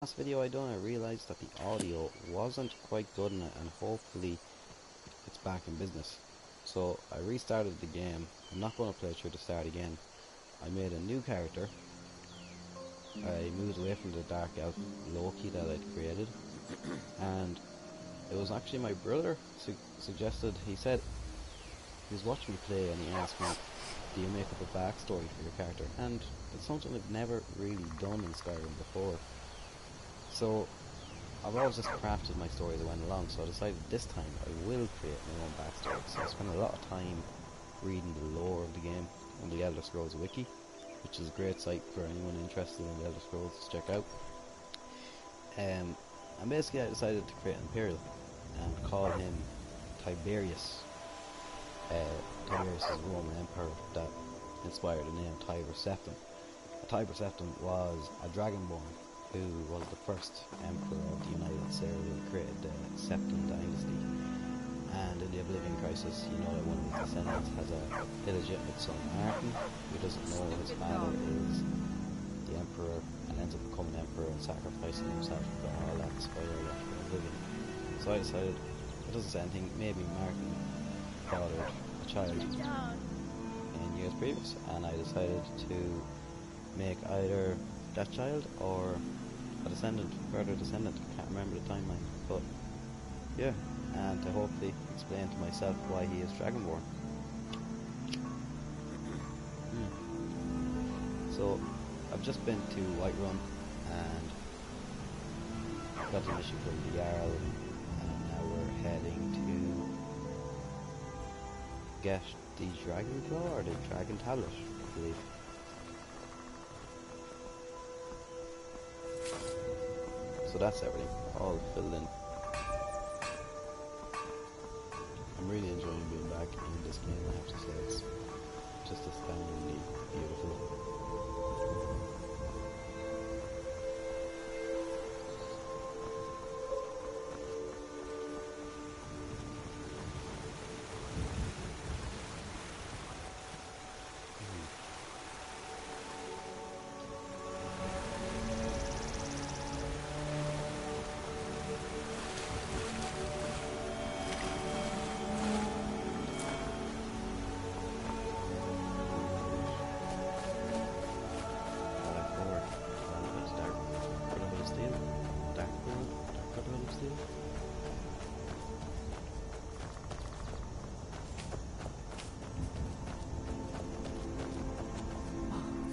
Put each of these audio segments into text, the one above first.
Last video I done, I realised that the audio wasn't quite good in it, and hopefully it's back in business. So I restarted the game. I'm not going to play through the start again. I made a new character. I moved away from the dark elf Loki that I'd created, and it was actually my brother suggested. He said he was watching me play and he asked me, do you make up a backstory for your character? And it's something I've never really done in Skyrim before. So I've always just crafted my story as I went along, so I decided this time I will create my own backstory. So I spent a lot of time reading the lore of the game on the Elder Scrolls wiki, which is a great site for anyone interested in the Elder Scrolls to check out. And basically I decided to create an Imperial and call him Tiberius. Tiberius is a Roman emperor that inspired the name Tiber Septim. Tiber Septim was a dragonborn who was the first emperor of the United Syria who created the Septim dynasty. And in the Oblivion Crisis, you know that one of his descendants has a illegitimate son, Martin, who doesn't know his father is the emperor and ends up becoming emperor and sacrificing himself for all that spoiler left for Oblivion. So I decided, it doesn't say anything, maybe Martin fathered a child in years previous, and I decided to make either that child or a descendant, further descendant. I can't remember the timeline, but yeah, and to hopefully explain to myself why he is Dragonborn. So I've just been to Whiterun and got the mission from the Jarl, and now we're heading to get the Dragon Claw or the Dragon Tablet, I believe. So that's everything, all filled in. I'm really enjoying being back in this game, I have to say. It's just astoundingly beautiful.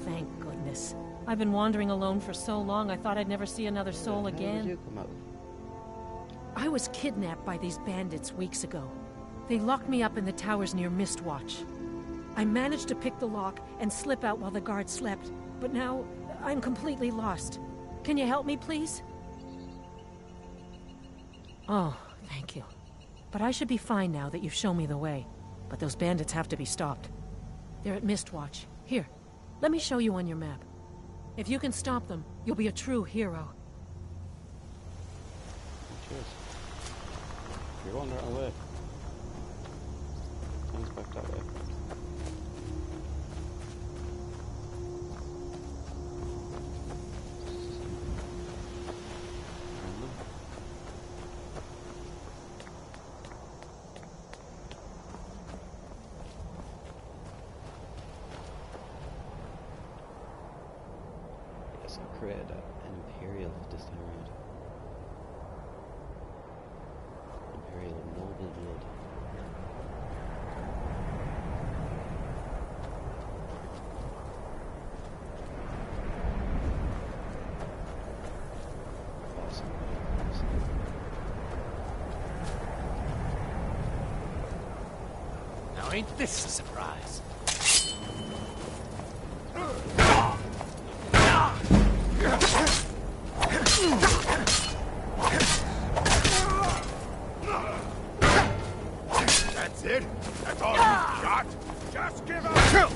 Thank goodness. I've been wandering alone for so long, I thought I'd never see another soul again. How did you come out? I was kidnapped by these bandits weeks ago. They locked me up in the towers near Mistwatch. I managed to pick the lock and slip out while the guards slept, but now I'm completely lost. Can you help me, please? Oh, thank you. But I should be fine now that you've shown me the way. But those bandits have to be stopped. They're at Mistwatch. Here, let me show you on your map. If you can stop them, you'll be a true hero. Cheers. You're going the wrong way. Turns back that way. Yes, I created an Imperial this time around. Imperial of noble blood. Awesome. Now ain't this a surprise? That's it? That's all you got? Just give up!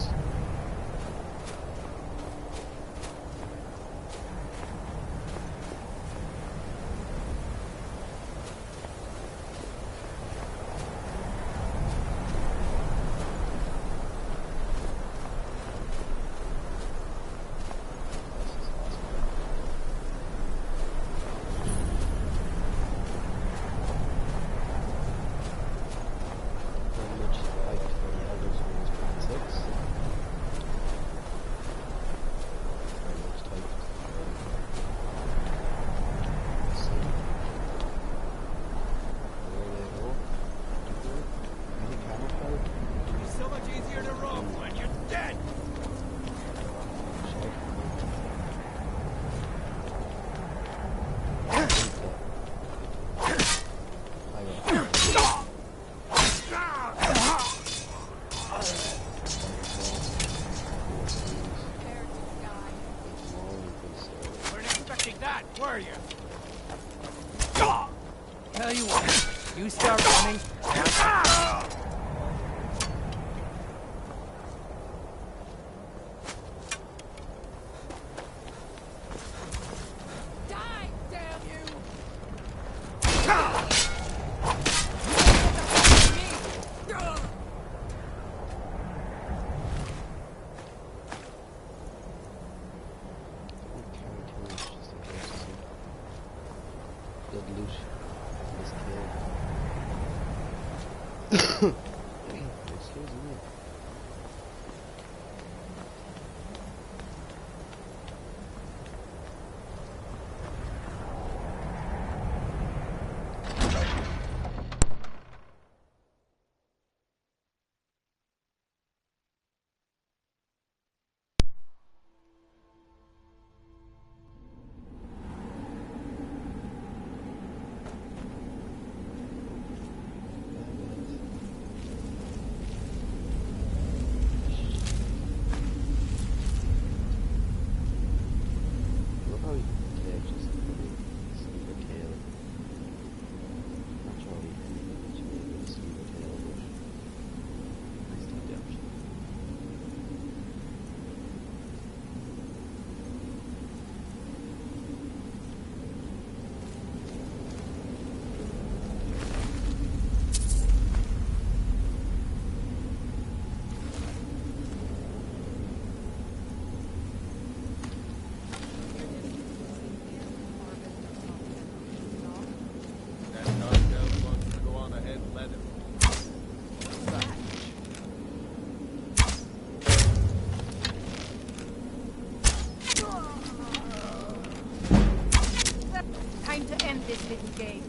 loads. Where are you? Tell you what, you start running. Die, damn you! Good loot. This kill. Excuse me. That Darkdale wants to go on ahead and let him. Time to end this little game.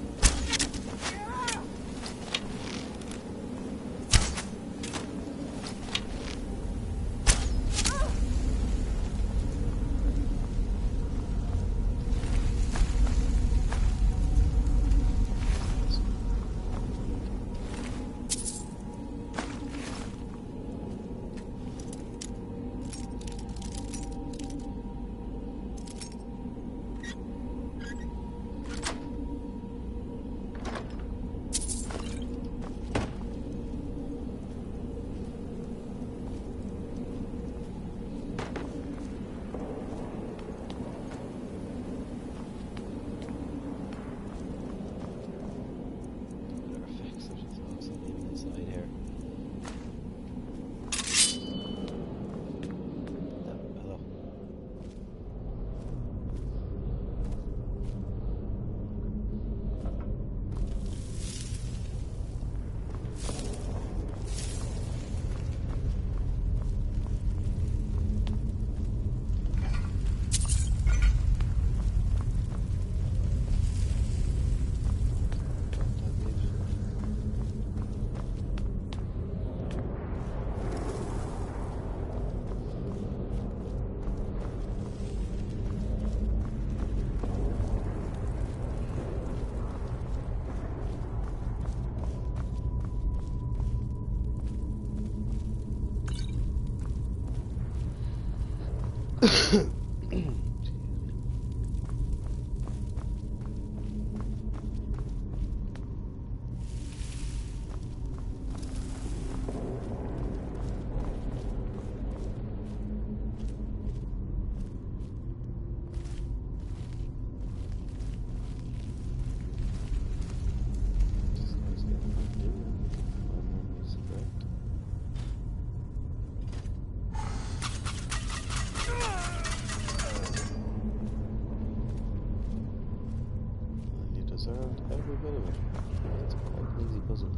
puzzle.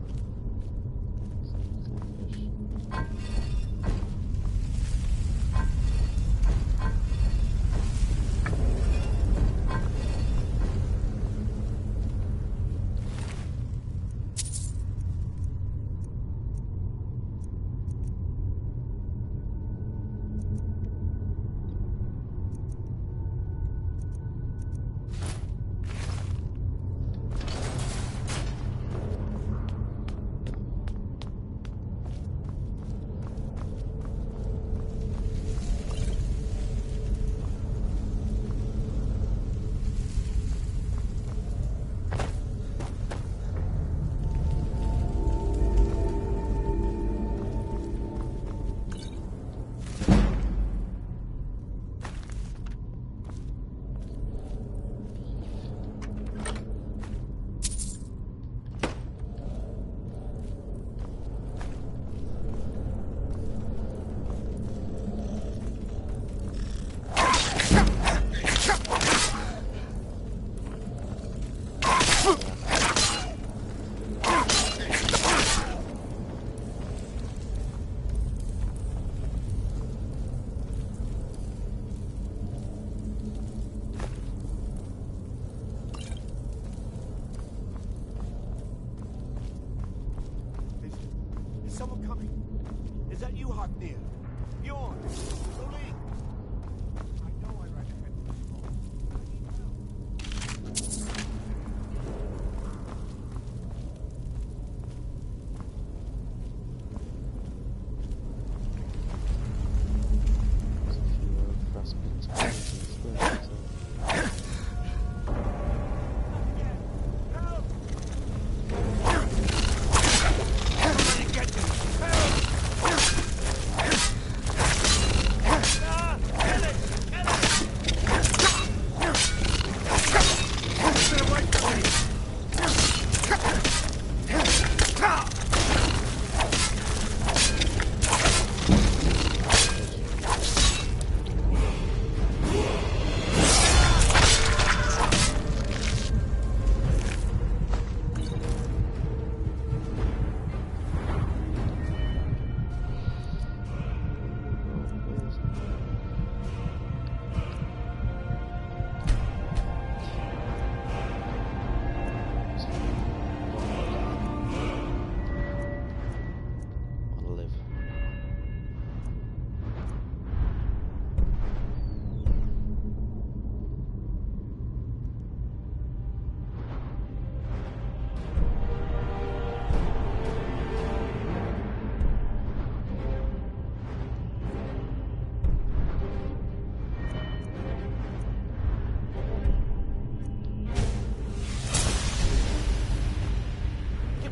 Is someone coming? Is that you, Hognir? Bjorn? Soling? I know I ran ahead of this wrong. I need help.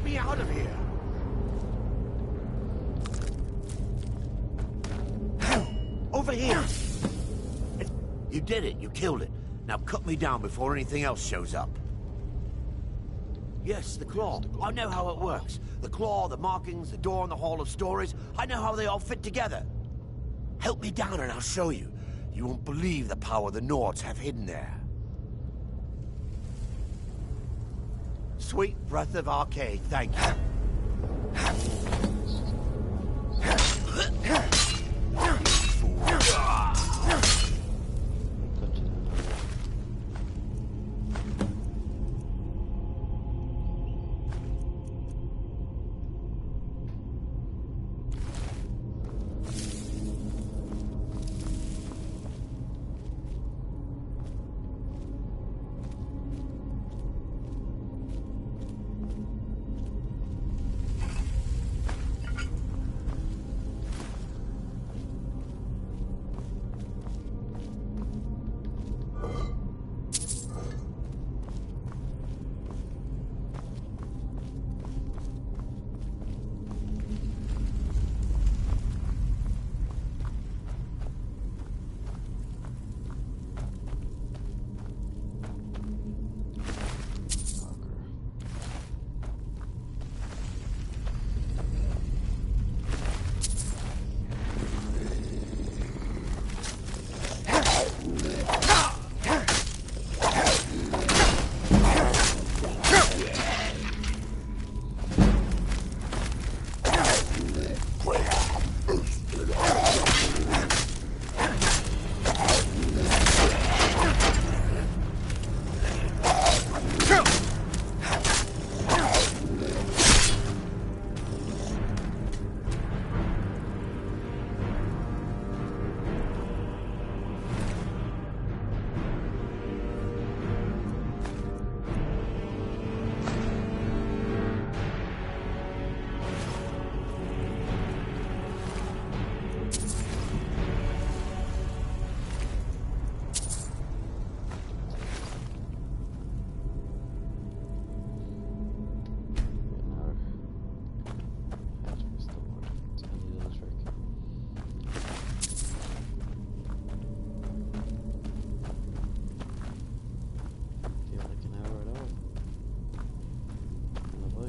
Me out of here! Over here! You did it. You killed it. Now cut me down before anything else shows up. Yes, the claw. I know how it works. The claw, the markings, the door in the Hall of Stories. I know how they all fit together. Help me down and I'll show you. You won't believe the power the Nords have hidden there. Sweet breath of Arcade, thank you.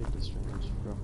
inside the strange rock.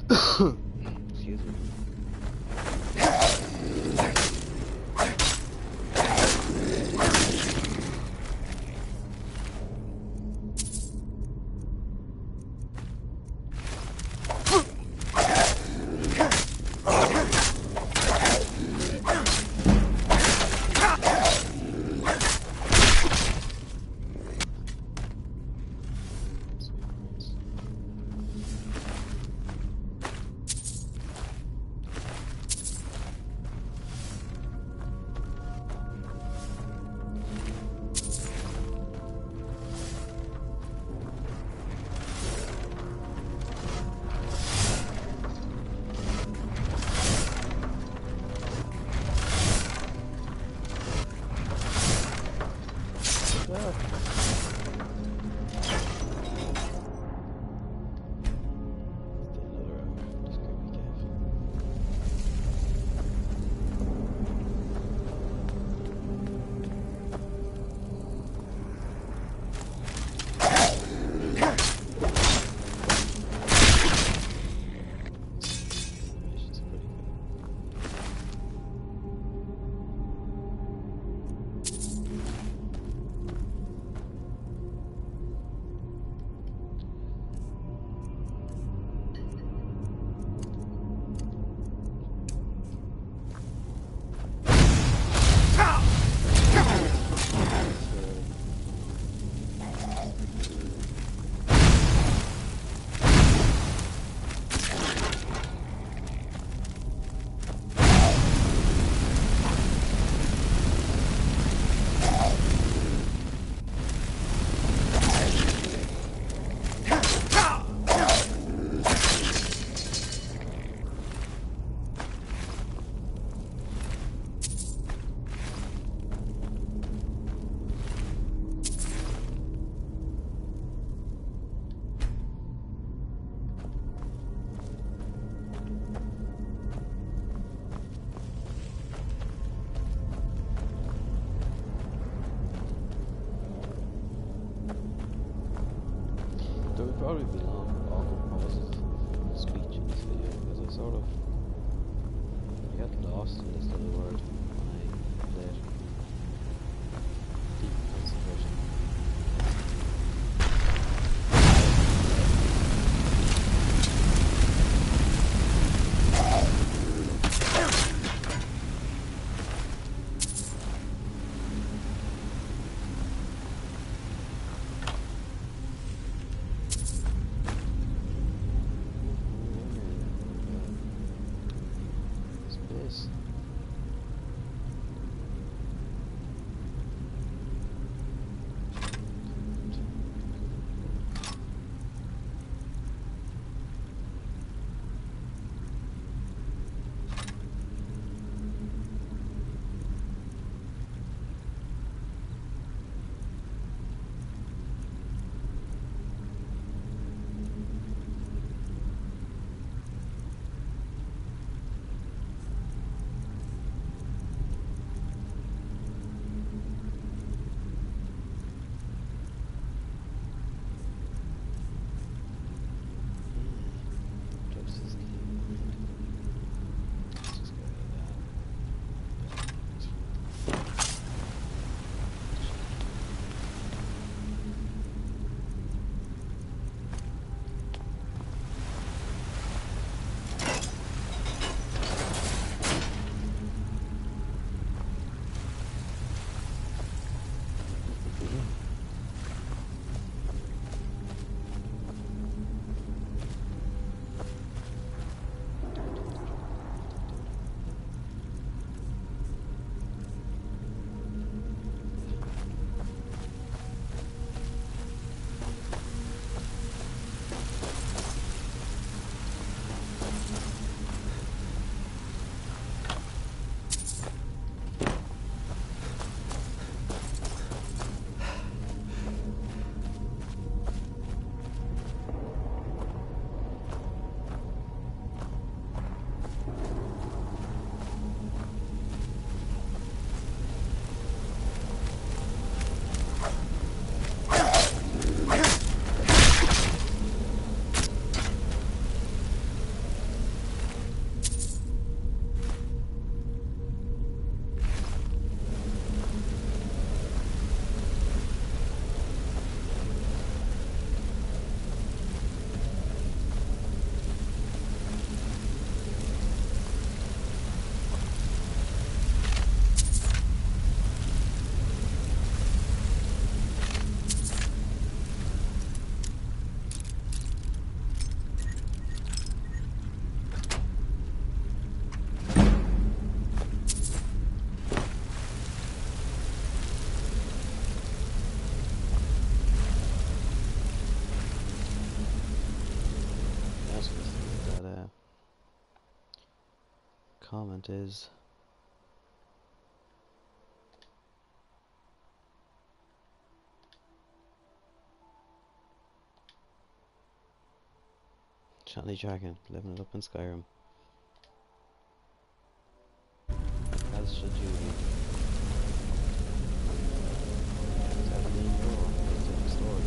Excuse me. There would probably be long, awkward pauses of speech in this video because I sort of got lost in this little word when I played. Deep concentration. comment is Johnny Dragon, living it up in Skyrim. As should you be. €17 to the store,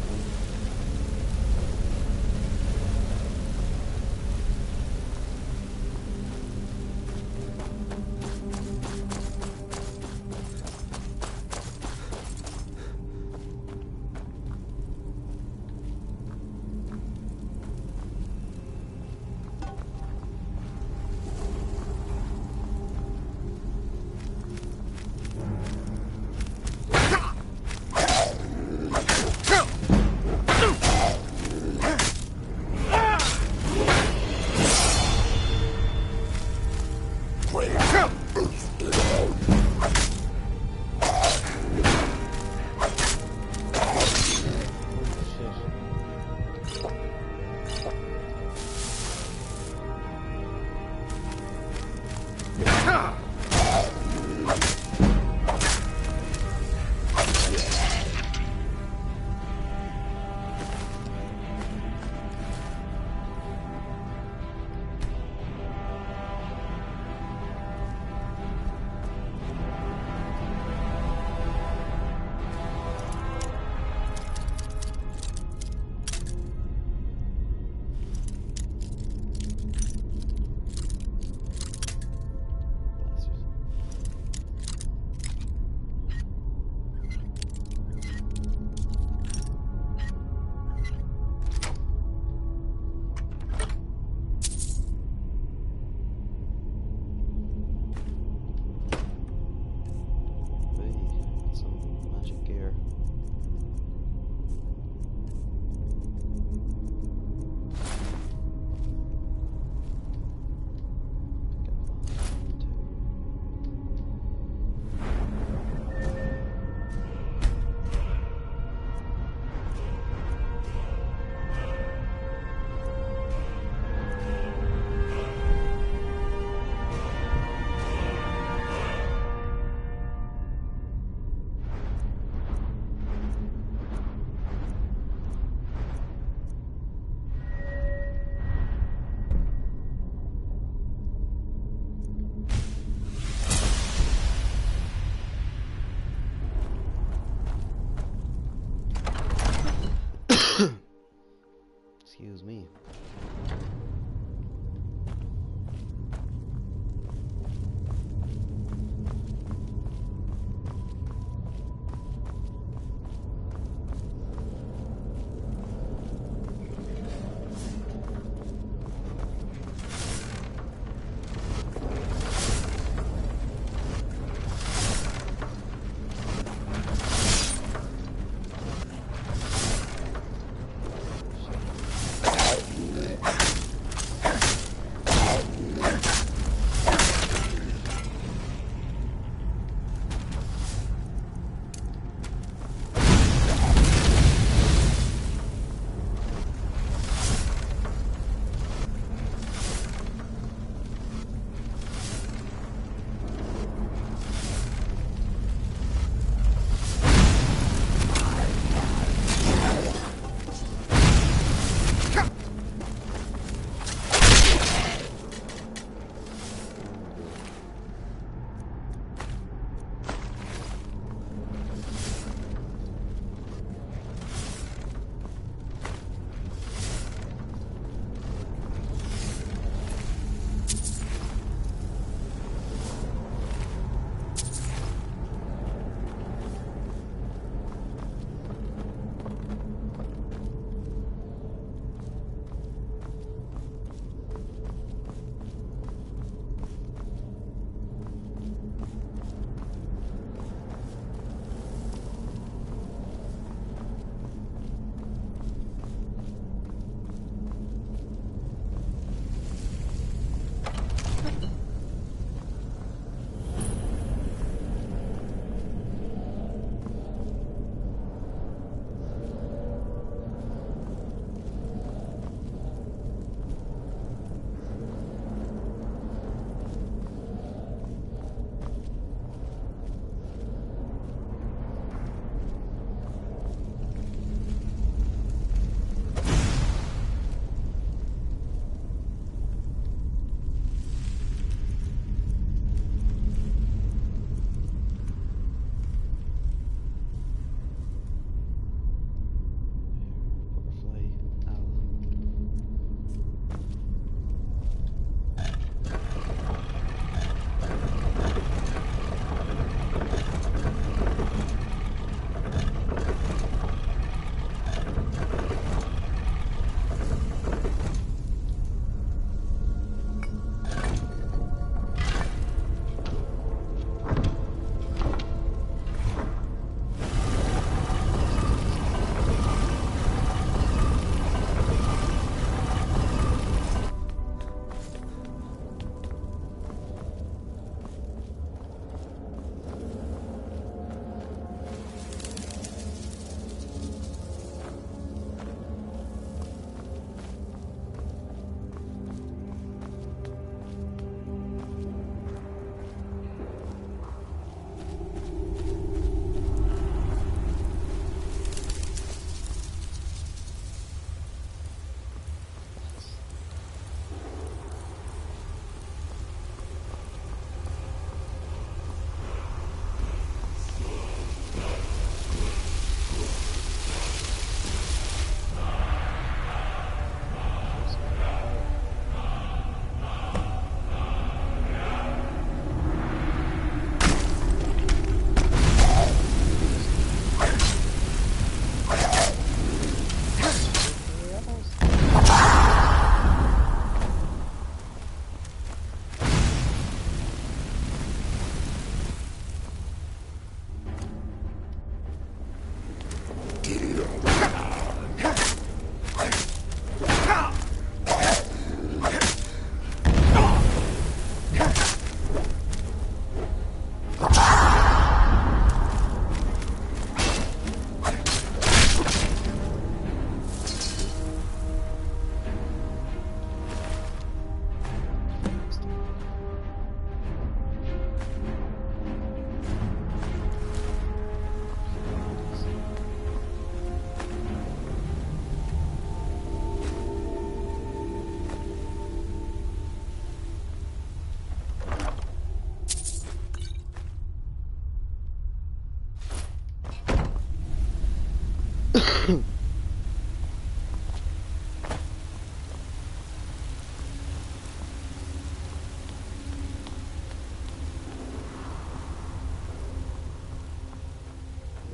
then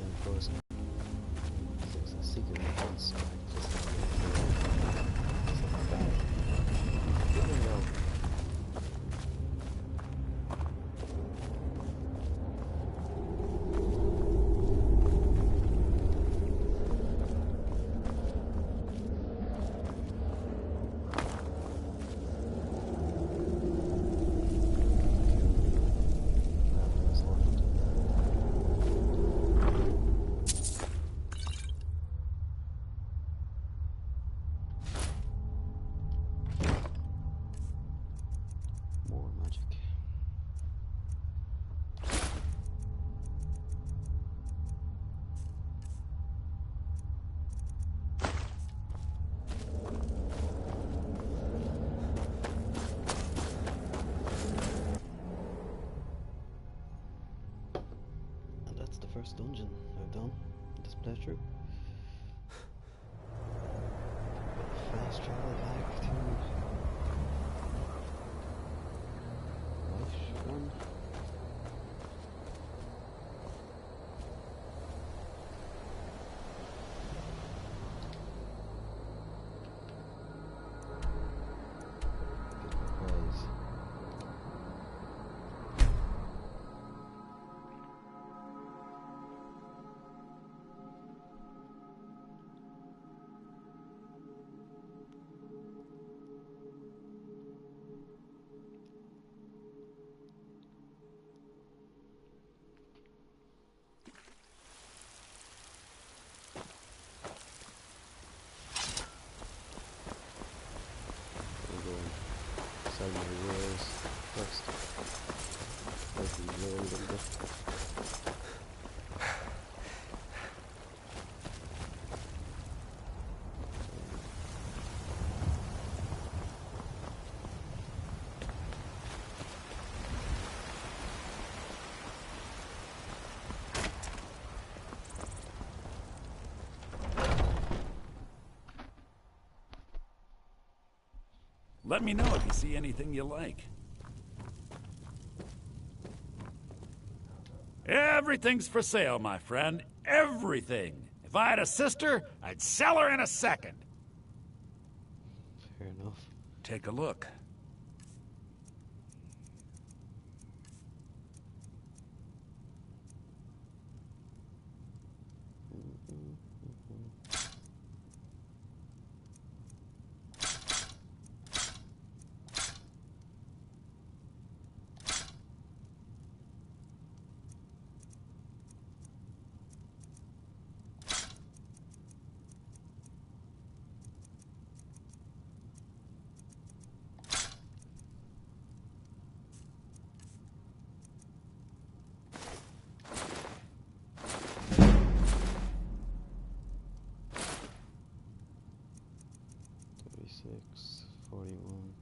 of course, there's a secret entrance back just like that. Good to know. More magic. And that's the first dungeon I've done in this playthrough. Fast travel back to life one. Good prize. We'll go and sell my wares first. Hopefully lower a little bit. Let me know if you see anything you like. Everything's for sale, my friend. Everything. If I had a sister, I'd sell her in a second. Fair enough. Take a look. Six, 41.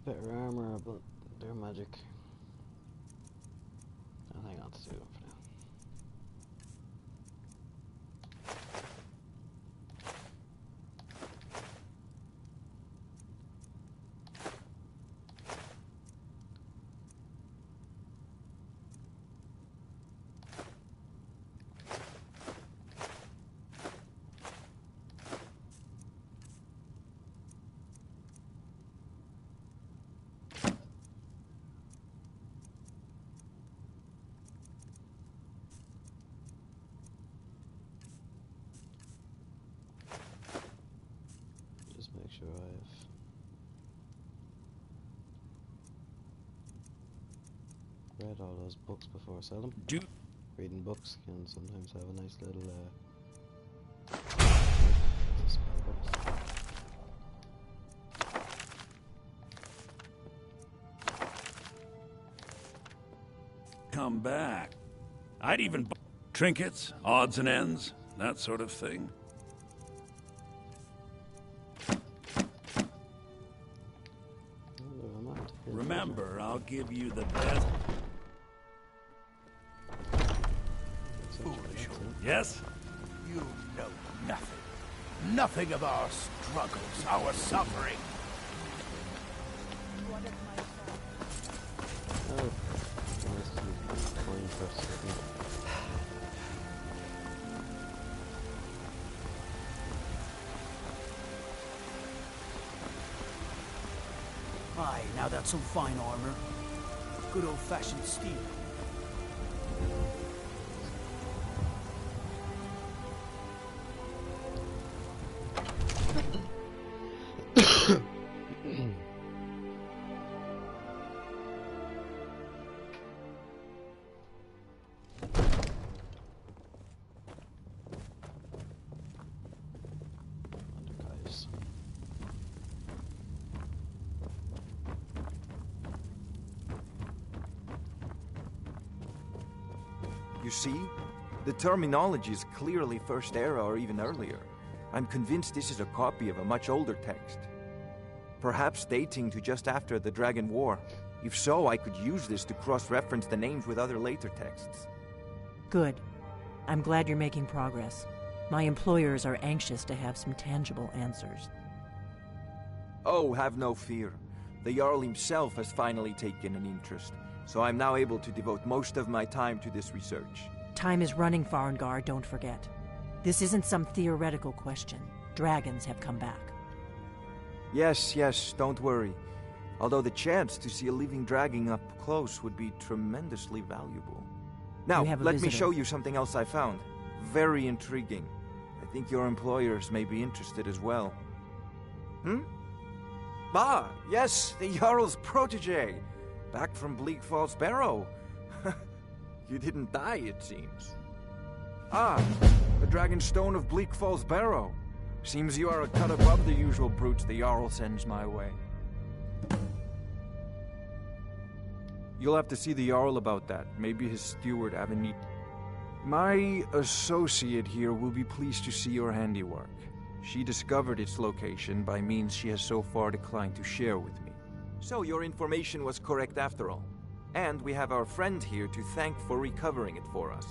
Better armor, but they're magic. I'll hang on to them for now. Just make sure I have read all those books before I sell them. Reading books can sometimes have a nice little Come back. I'd even Trinkets, odds and ends, that sort of thing. Remember, I'll give you the best. Foolish. Yes? You know nothing. Nothing of our struggles, our suffering. Oh, nice to be playing for a second. Aye, now that's some fine armor. Good old-fashioned steel. Guys. You see? The terminology is clearly First Era or even earlier. I'm convinced this is a copy of a much older text. Perhaps dating to just after the Dragon War. If so, I could use this to cross-reference the names with other later texts. Good. I'm glad you're making progress. My employers are anxious to have some tangible answers. Oh, have no fear. The Jarl himself has finally taken an interest, so I'm now able to devote most of my time to this research. Time is running, Farengar, don't forget. This isn't some theoretical question. Dragons have come back. Yes, don't worry. Although the chance to see a living dragon up close would be tremendously valuable. Now, let me show you something else I found. Very intriguing. I think your employers may be interested as well. Ah, yes, the Jarl's protege. Back from Bleak Falls Barrow. You didn't die, it seems. Ah, the Dragon Stone of Bleak Falls Barrow. Seems you are a cut above the usual brutes the Jarl sends my way. You'll have to see the Jarl about that. Maybe his steward, Avenit. My associate here will be pleased to see your handiwork. She discovered its location by means she has so far declined to share with me. So your information was correct after all. And we have our friend here to thank for recovering it for us.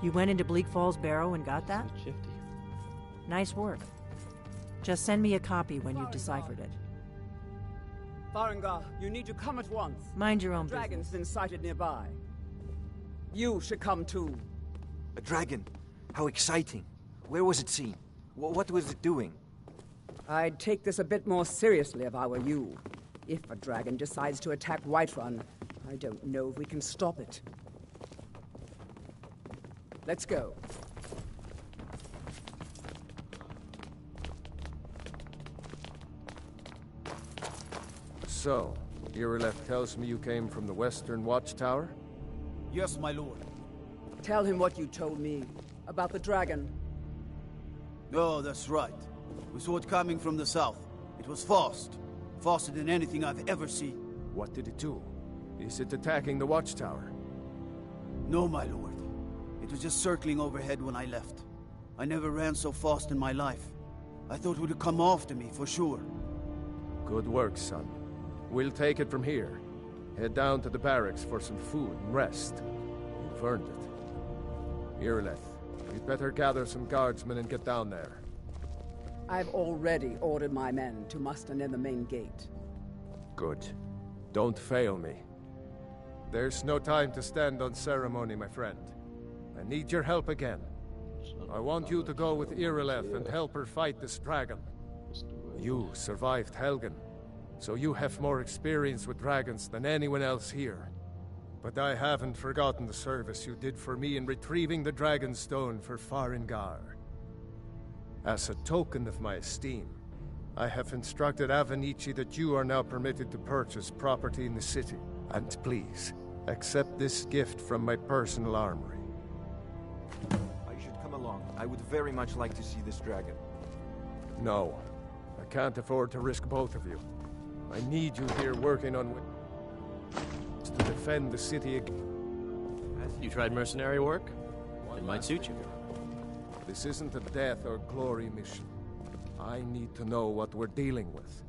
You went into Bleak Falls Barrow and got that? It's shifty. Nice work. Just send me a copy when you've deciphered it. Farengar, you need to come at once. Mind your own Dragon's business. been sighted nearby. You should come too. A dragon? How exciting. Where was it seen? What was it doing? I'd take this a bit more seriously if I were you. If a dragon decides to attack Whiterun, I don't know if we can stop it. Let's go. So, Irileth tells me you came from the Western Watchtower? Yes, my lord. Tell him what you told me about the dragon. Oh, that's right. We saw it coming from the south. It was fast. Faster than anything I've ever seen. What did it do? Is it attacking the Watchtower? No, my lord. It was just circling overhead when I left. I never ran so fast in my life. I thought it would come after me, for sure. Good work, son. We'll take it from here. Head down to the barracks for some food and rest. You've earned it. Irileth, we'd better gather some guardsmen and get down there. I've already ordered my men to muster near the main gate. Good. Don't fail me. There's no time to stand on ceremony, my friend. I need your help again. I want you to go with Irileth and help her fight this dragon. You survived Helgen, so you have more experience with dragons than anyone else here. But I haven't forgotten the service you did for me in retrieving the Dragon Stone for Farengar. As a token of my esteem, I have instructed Avenici that you are now permitted to purchase property in the city. And please, accept this gift from my personal armory. I should come along. I would very much like to see this dragon. No, I can't afford to risk both of you. I need you here working on to defend the city again. You tried mercenary work? It might suit you. This isn't a death or glory mission. I need to know what we're dealing with.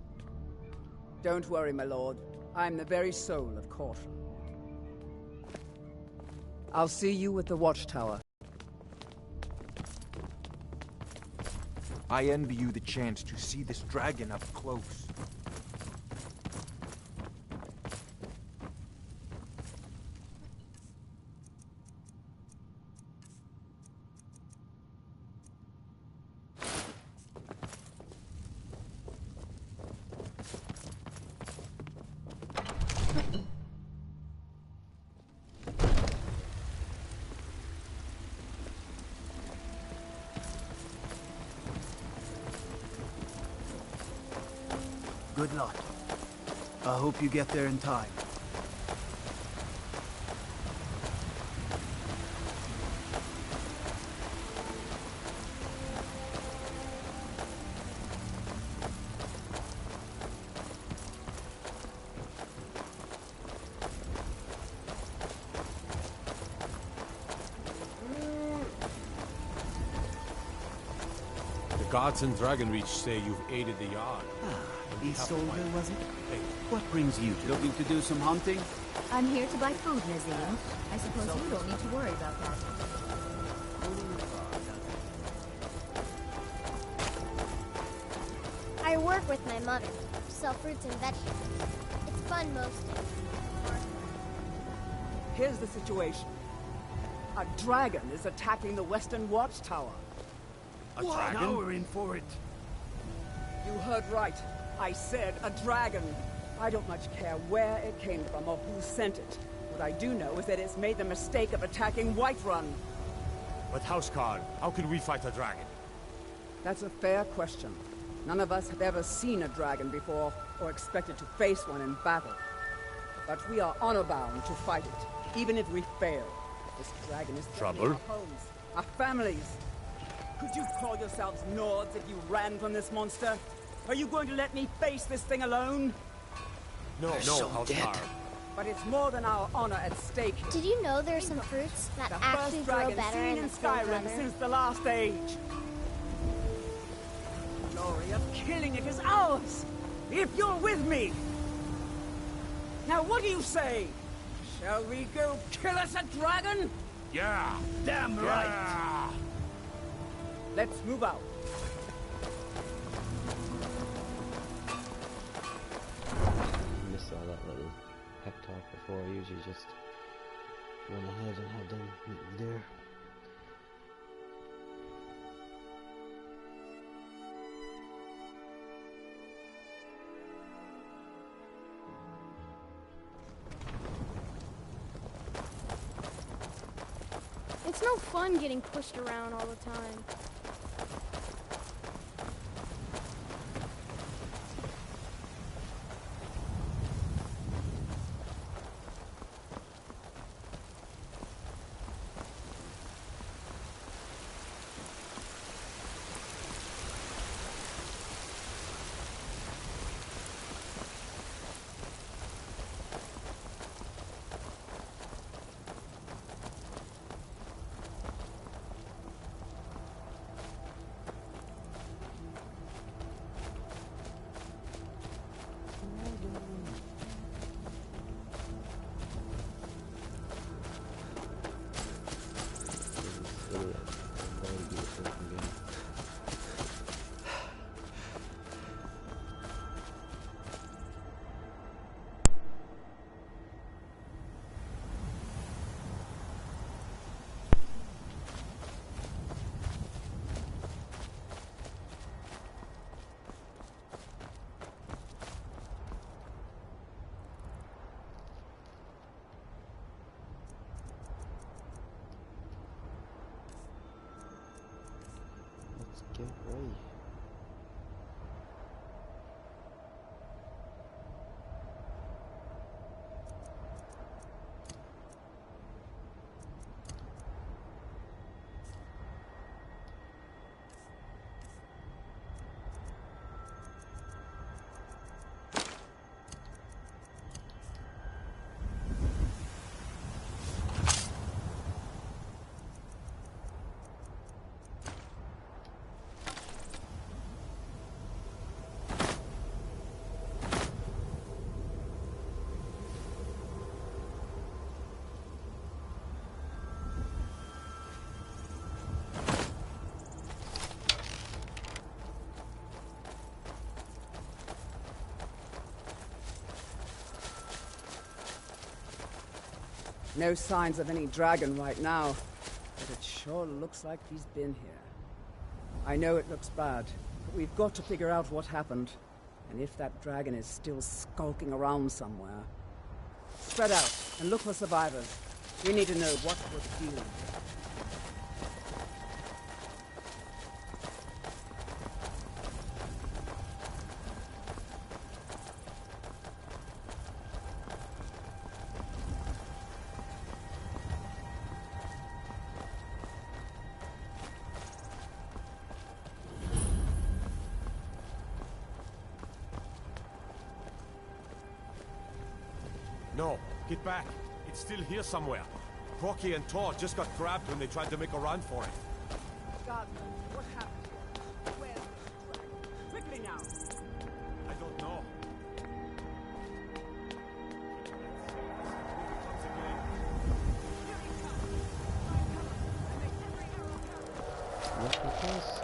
Don't worry, my lord. I'm the very soul of caution. I'll see you at the watchtower. I envy you the chance to see this dragon up close. Good luck. I hope you get there in time. The guards in Dragonreach say you've aided the Yard. Isolde, was it? What brings you to looking to do some hunting? I'm here to buy food, Nazim. I suppose you don't need to worry about that. I work with my mother, sell fruits and vegetables. It's fun most days. Here's the situation. A dragon is attacking the Western Watchtower. A dragon? Now we're in for it. You heard right. I said a dragon. I don't much care where it came from or who sent it. What I do know is that it's made the mistake of attacking Whiterun. But Houseguard, how can we fight a dragon? That's a fair question. None of us have ever seen a dragon before, or expected to face one in battle. But we are honor-bound to fight it, even if we fail. This dragon is threatening our homes, our families. Could you call yourselves Nords if you ran from this monster? Are you going to let me face this thing alone? No, Houseguard. But it's more than our honor at stake. Did you know there are some fruits that actually grow better in the cold Skyrim weather? since the last age? The glory of killing it is ours, if you're with me. Now what do you say? Shall we go kill us a dragon? Yeah, Damn right. Let's move out. Missed all that little pep talk before. I usually just run ahead and have them there. It's no fun getting pushed around all the time. Get ready. No signs of any dragon right now, but it sure looks like he's been here. I know it looks bad, but we've got to figure out what happened. And if that dragon is still skulking around somewhere. Spread out and look for survivors. We need to know what we're dealing with. No, get back. It's still here somewhere. Crocky and Tor just got grabbed when they tried to make a run for it. God, what happened here? Where's this dragon? Quickly now! I don't know. Look at this.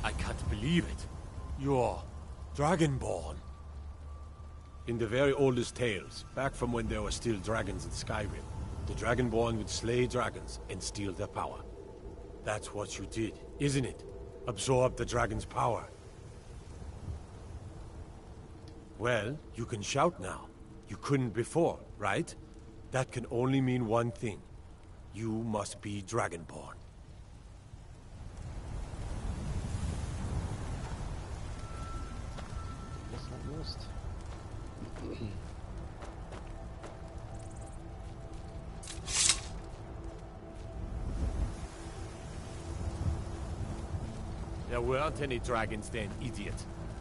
I can't believe it. You're Dragonborn. In the very oldest tales, back from when there were still dragons in Skyrim, the Dragonborn would slay dragons and steal their power. That's what you did, isn't it? Absorb the dragon's power. Well, you can shout now. You couldn't before, right? That can only mean one thing. You must be Dragonborn. honest. There weren't any dragons then, idiot.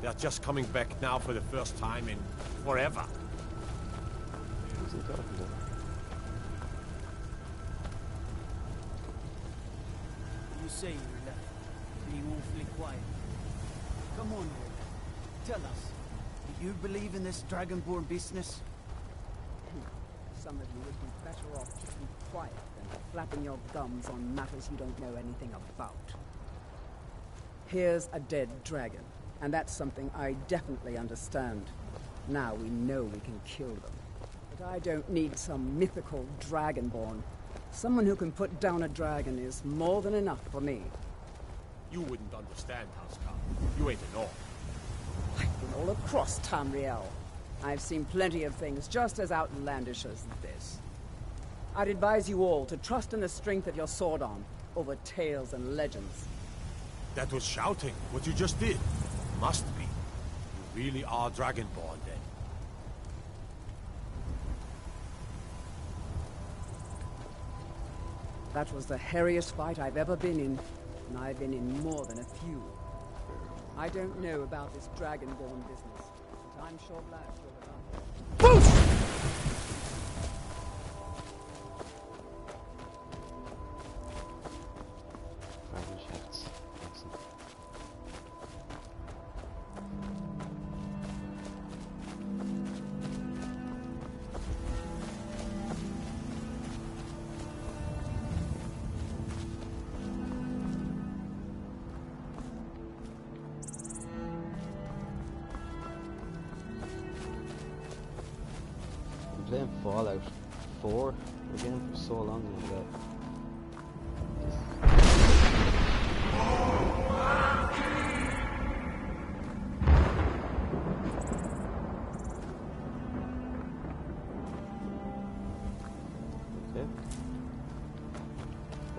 They're just coming back now for the first time in forever. Who's he talking to? You say you're left, being awfully quiet. Come on, boy. Tell us, do you believe in this dragonborn business? Some of you would be better off keeping quiet than flapping your gums on matters you don't know anything about. Here's a dead dragon, and that's something I definitely understand. Now we know we can kill them. But I don't need some mythical dragonborn. Someone who can put down a dragon is more than enough for me. You wouldn't understand, Housecarl. You ain't an orc. I've been all across Tamriel. I've seen plenty of things just as outlandish as this. I'd advise you all to trust in the strength of your sword arm over tales and legends. That was shouting, what you just did. Must be. You really are Dragonborn, then. That was the hairiest fight I've ever been in, and I've been in more than a few. I don't know about this Dragonborn business, but I'm sure glad you're about. Boost! Playing Fallout 4 again for so long now okay.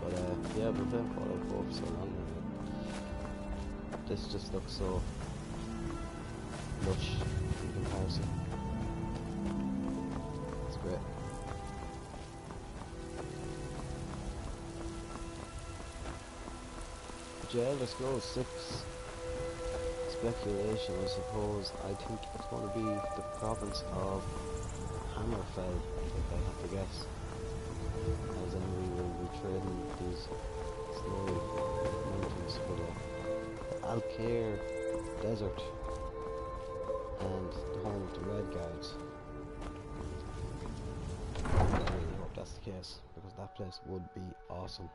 But yeah, I've been playing Fallout 4 for so long now. This just looks so lush in comparison. Great. Yeah, let's go. 6 speculation, I suppose. I think it's going to be the province of Hammerfell, if I have to guess. As then we will be trading these snowy mountains for the Alcair Desert and the home of the Red Guards. I really hope that's the case, because that place would be awesome.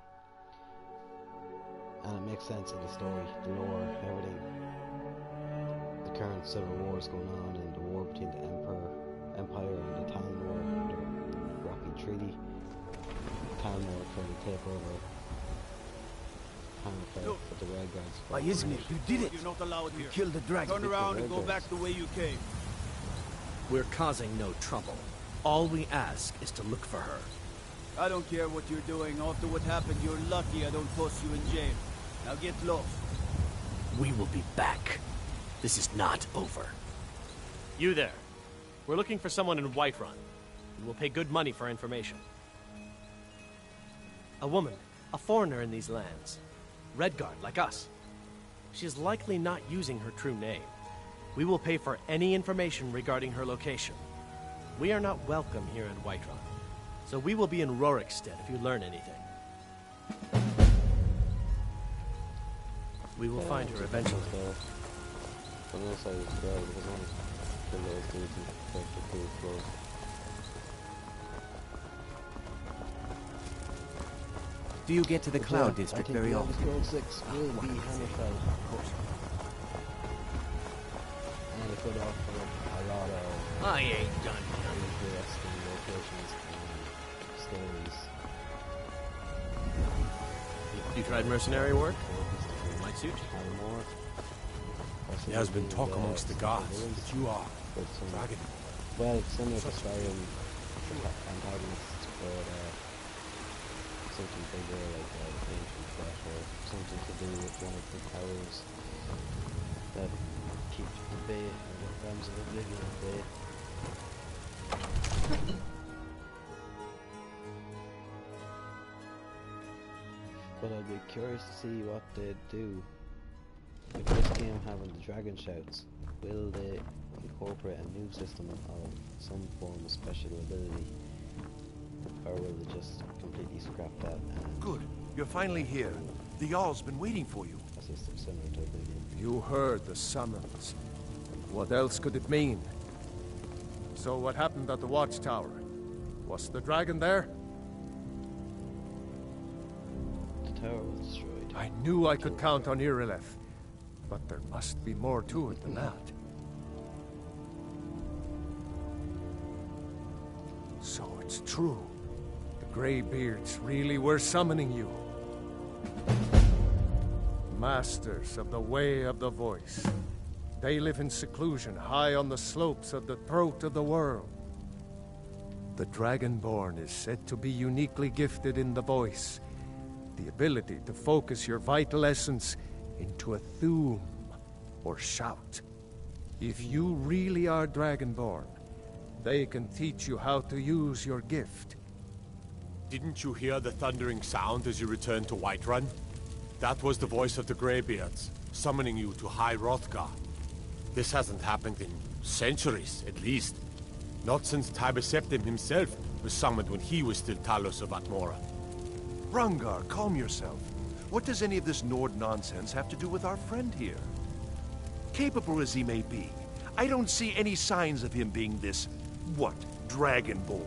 And it makes sense in the story, the lore, everything. The current civil war is going on, and the war between the Empire and the Talmor, the Rocky Treaty. Talmor trying to take over Hammerfell for the Red Guards. Why isn't it? You did it! You're not allowed here. You killed the dragon. Turn around and go back the way you came. We're causing no trouble. All we ask is to look for her. I don't care what you're doing. After what happened, you're lucky I don't toss you in jail. Now get lost. We will be back. This is not over. You there. We're looking for someone in Whiterun. We will pay good money for information. A woman, a foreigner in these lands. Redguard, like us. She is likely not using her true name. We will pay for any information regarding her location. We are not welcome here in Whiterun, so we will be in Rorikstead if you learn anything. We will find her eventually. On the other side as well, because I want to kill those dudes and protect the cool floor. Do you get to the Cloud District very often? I think the 6 will be Hammerfell, of course. And it could offer a lot of I ain't done. interesting locations and stories. You tried mercenary work? Might suit you. There has been talk amongst the gods that you are dragon. Well, it's similar to Skyrim antagonists, but something bigger, like the ancient threat, or something to do with one of the powers that keep the bay, or Realms of Oblivion there. But I'd be curious to see what they'd do with this game having the dragon shouts. Will they incorporate a new system of some form of special ability, or will they just completely scrap that? And Good. You're finally here. The Jarl's been waiting for you. a system similar to Oblivion? You heard the summons. What else could it mean? So what happened at the watchtower? Was the dragon there? The tower was destroyed. I knew I could count on Irileth, but there must be more to it than that. So it's true. The Greybeards really were summoning you. Masters of the Way of the Voice. They live in seclusion high on the slopes of the throat of the world. The Dragonborn is said to be uniquely gifted in the voice, the ability to focus your vital essence into a thum, or shout. If you really are Dragonborn, they can teach you how to use your gift. Didn't you hear the thundering sound as you returned to Whiterun? That was the voice of the Greybeards, summoning you to High Hrothgar. This hasn't happened in centuries, at least. Not since Tiber himself was summoned when he was still Talos of Atmora. Rangar, calm yourself. What does any of this Nord nonsense have to do with our friend here? Capable as he may be, I don't see any signs of him being this, Dragonborn?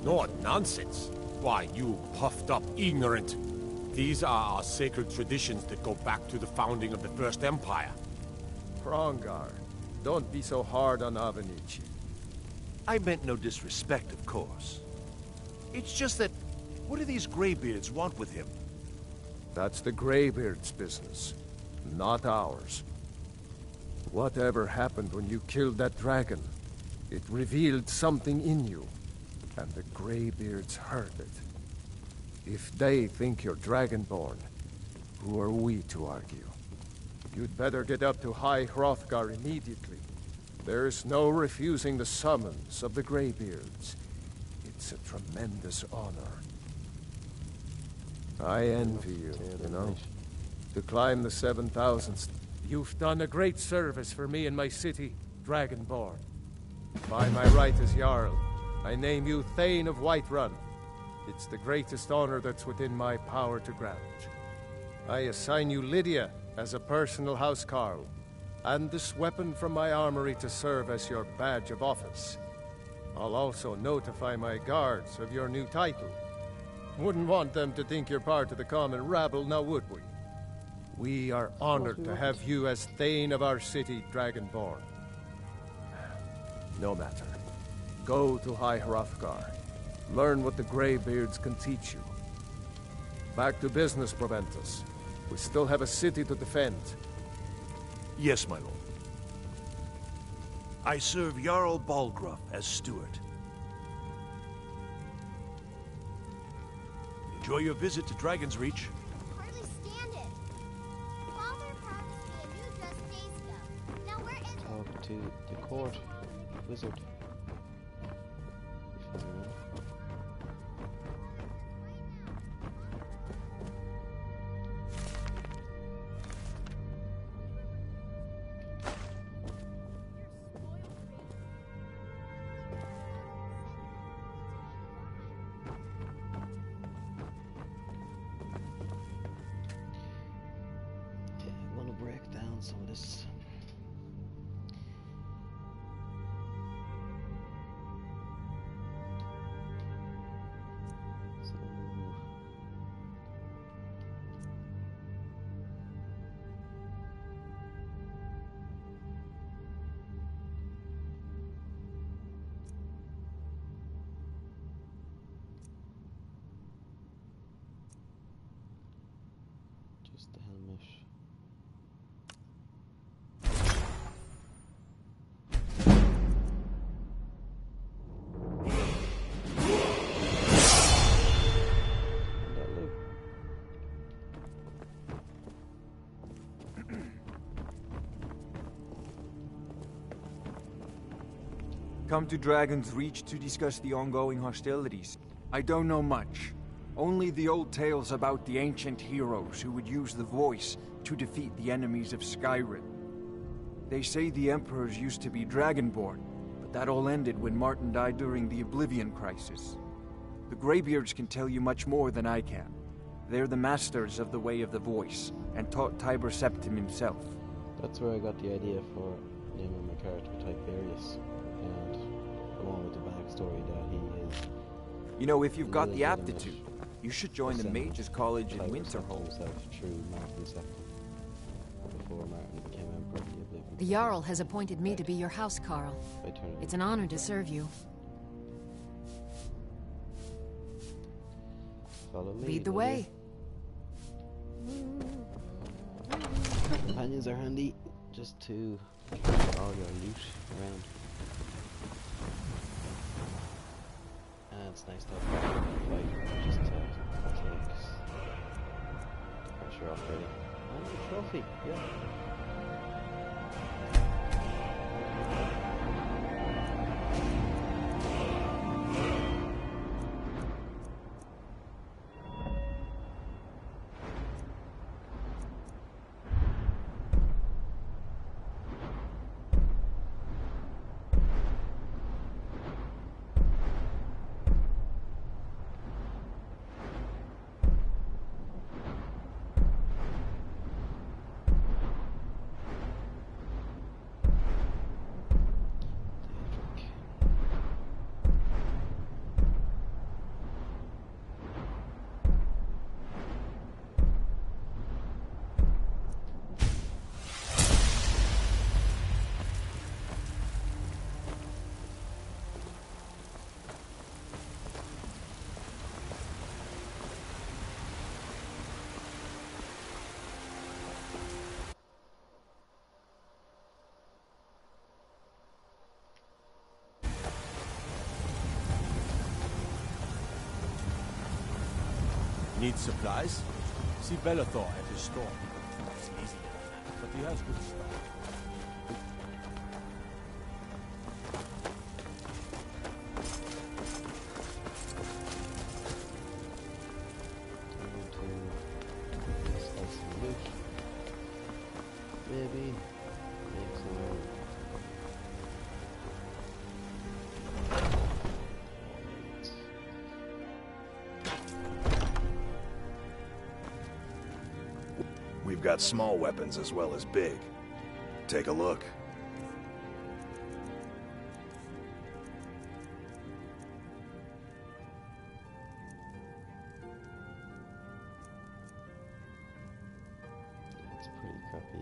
Nord nonsense? Why, you puffed up ignorant. These are our sacred traditions that go back to the founding of the First Empire. Rangar, don't be so hard on Avenici. I meant no disrespect, of course. It's just that, what do these Greybeards want with him? That's the Greybeards' business, not ours. Whatever happened when you killed that dragon, it revealed something in you, and the Greybeards heard it. If they think you're Dragonborn, who are we to argue? You'd better get up to High Hrothgar immediately. There's no refusing the summons of the Greybeards. It's a tremendous honor. I envy you, you know. To climb the 7,000th. You've done a great service for me and my city, Dragonborn. By my right as Jarl, I name you Thane of Whiterun. It's the greatest honor that's within my power to grant. I assign you Lydia as a personal housecarl, and this weapon from my armory to serve as your badge of office. I'll also notify my guards of your new title. Wouldn't want them to think you're part of the common rabble, now would we? We are honored to have you as Thane of our city, Dragonborn. No matter. Go to High Hrothgar. Learn what the Greybeards can teach you. Back to business, Proventus. We still have a city to defend. Yes, my lord. I serve Jarl Balgruuf as steward. Enjoy your visit to Dragon's Reach. Hardly stand it. Father promised me a new dress days ago. Now where is it? Talk to the court wizard. Some of this. Just the helmet. come to Dragon's Reach to discuss the ongoing hostilities. I don't know much. Only the old tales about the ancient heroes who would use the voice to defeat the enemies of Skyrim. They say the emperors used to be Dragonborn, but that all ended when Martin died during the Oblivion Crisis. The Greybeards can tell you much more than I can. They're the masters of the Way of the Voice, and taught Tiber Septim himself. That's where I got the idea for naming my character Tiberius, and along with the backstory that he is... You know, if you've got the aptitude, you should join the Mages College in Winterhold. Himself through Martin Septim, before Martin became Emperor of the Oblivion. The Jarl has appointed me to be your house, Carl. It's an honor to serve you. Follow me, Lead the way. Companions are handy just to carry all your loot around. And it's nice to have a fight just to take the pressure off really. And the trophy, yeah. Need supplies? See Bellathor at his store. It's easy enough, but he has good stuff. Maybe make some more. We've got small weapons as well as big. Take a look. It's pretty crappy,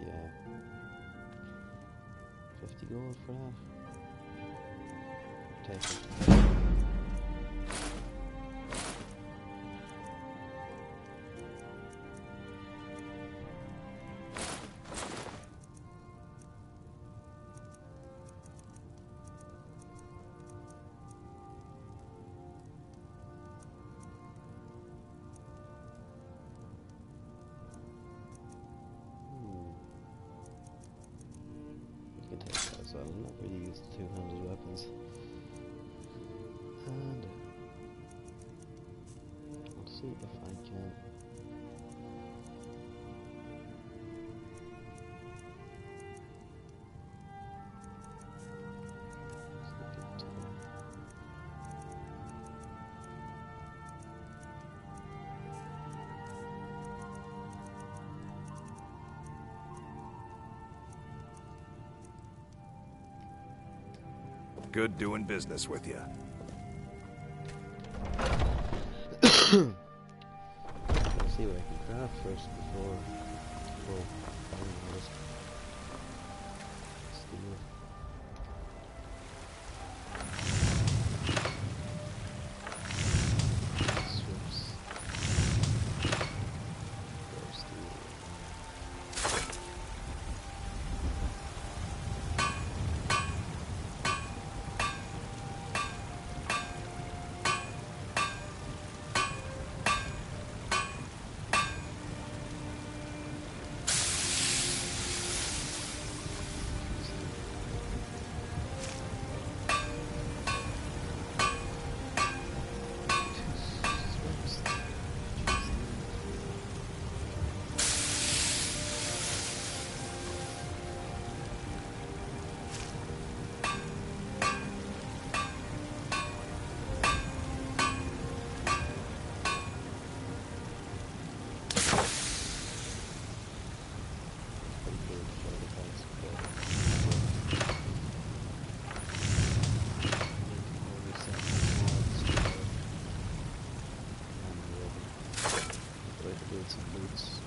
50 gold for that. Take it. So I've not really used two-handed weapons. And I'll see if I can Good doing business with you. Let's see what I can craft first before finding all this steel. Swips. There's steel. get some boots.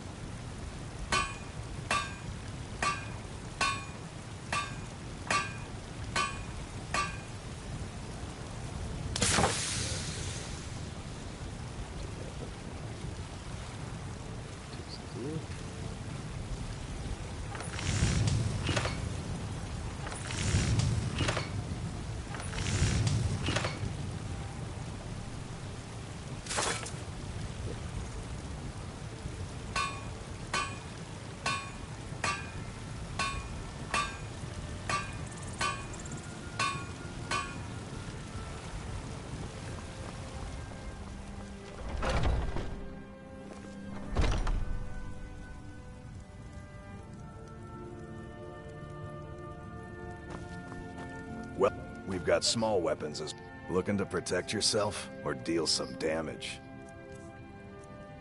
Well, we've got small weapons as looking to protect yourself or deal some damage.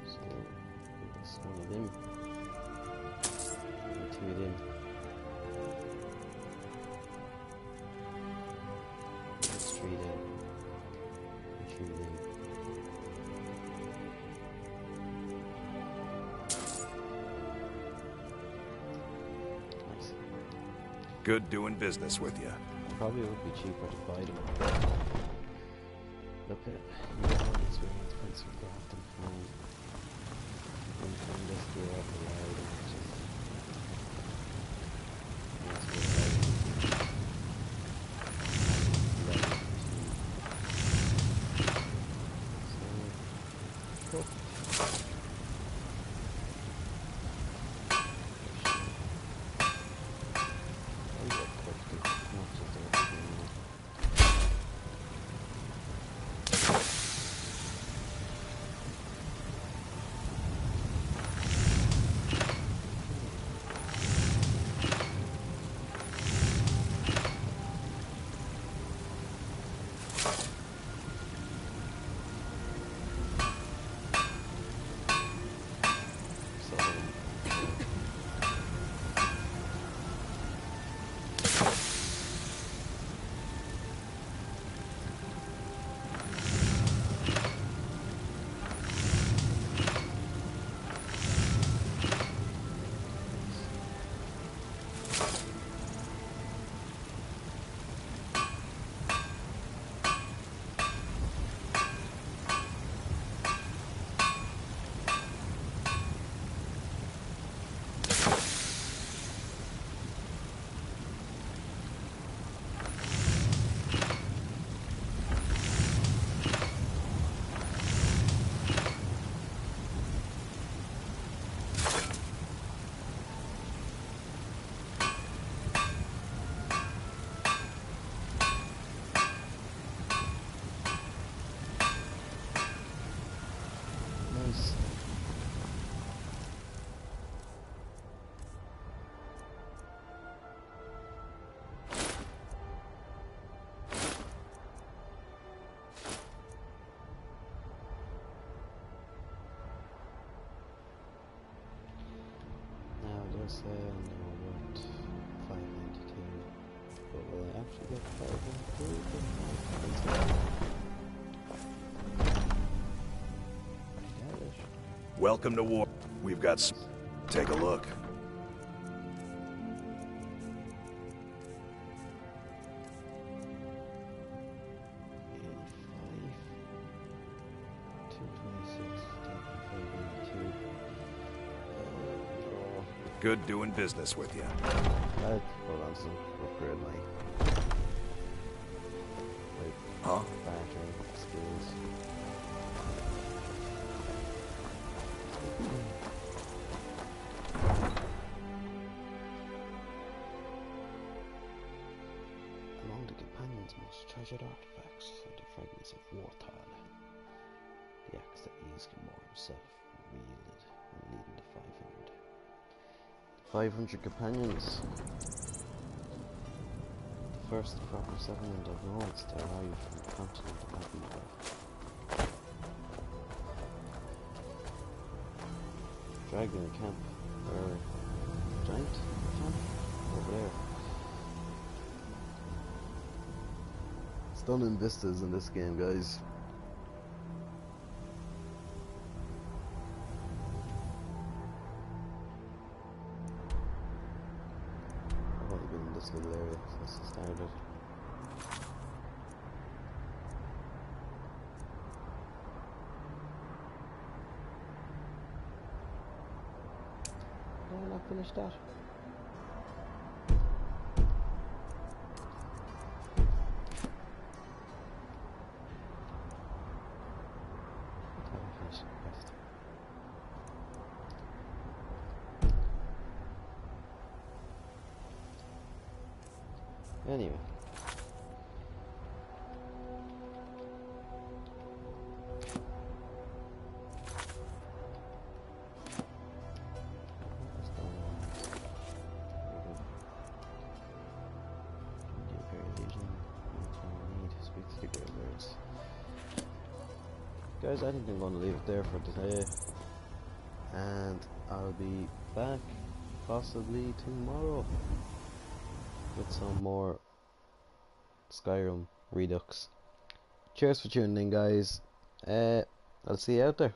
So, that's one of them. And two of them. That's three there. And three of them. Nice. Good doing business with you. Probably would be cheaper to buy them. Look at it. You get all the experience points you got them from this gear up the road and just cool. There's no what 592, but will I actually get 592? Welcome to war. We've got some. Take a look. Good doing business with you. Hold on, some upgrade my battery skills. Among the companions' most treasured artifacts are the fragments of Warthal, the axe that Ysgramor himself wielded when leading the 500 companions. The first proper settlement of lords to arrive from the continent of Tiber. Dragon camp, or giant camp, over there. Stunning vistas in this game, guys. in this little area since it started. Did I not finish that? Anyway. What's going on? Speak to the birds. Guys, I think I'm going to leave it there for today. And I'll be back possibly tomorrow with some more Skyrim Redux. Cheers for tuning in, guys. I'll see you out there.